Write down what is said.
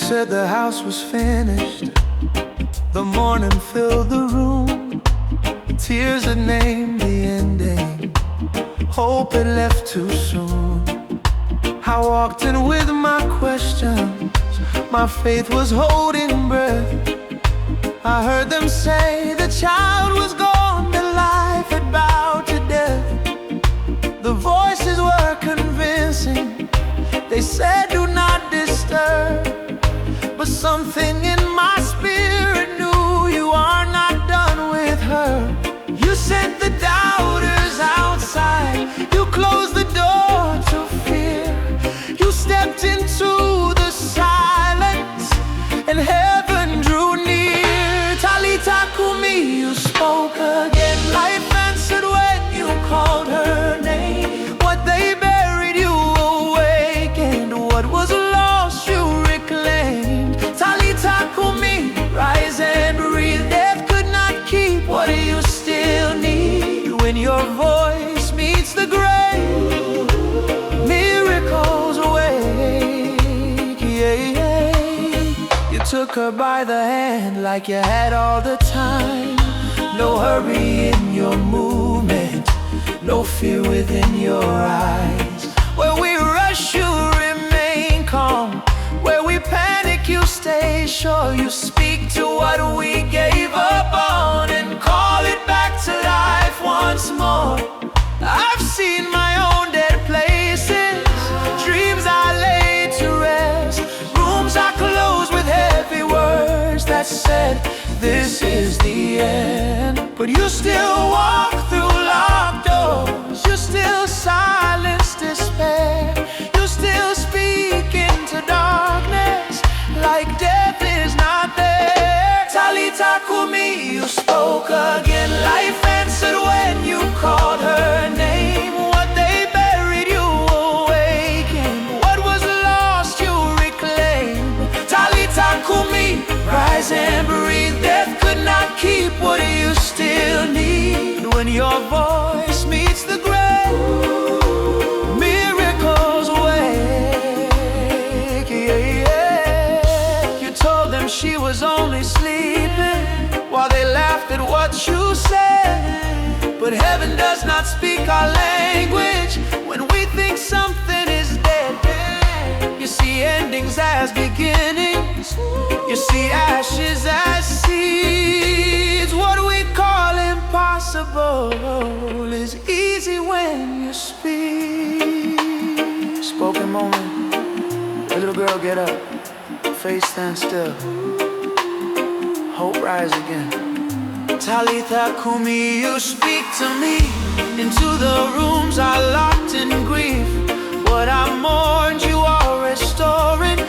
said the house was finished. The morning filled the room. Tears had named the ending. Hope had left too soon. I walked in with my questions. My faith was holding breath. I heard them say the child was gone, that life had bowed to death. The voices were convincing. They said do not disturb, but something in my spirit knew you are not done with her. You sent the doubters outside. You closed the door to fear. You stepped into the silence, and heaven drew near. Talitha Cumi, you spoke again. Life answered when you called her name. What they buried, you awakened. What was lost, you reclaimed. Talitha Cumi, rise and breathe. Death could not keep what you still need. When your voice meets the grave, miracles awake. You took her by the hand like you had all the time. No hurry in your movement, no fear within your eyes. Where we rush, you remain calm. Where we panic, you stay sure. You speak to what we gave up on and call it back to life once more. I've seen my own dead places, dreams I laid to rest, rooms I closed with heavy words that said this is the end. But you still walk through locked doors. You still silence despair. You still speak into darkness like death is not there. Talitha Cumi, you spoke again. Life answered when you called her name. What they buried, you awakened. What was lost, you reclaimed. Talitha Cumi, rise and breathe. Death could not keep what you still need. When your voice meets the grave, miracles awake. You told them she was only sleeping while they laughed at what you said. But heaven does not speak our language when we think something is dead. You see endings as beginnings. You see ashes as seeds. What we call impossible is easy when you speak. Spoken moment. A little girl, get up. Face stand still. Hope rise again. Talitha Cumi, you speak to me into the rooms I locked in grief. What I mourned, you are restoring.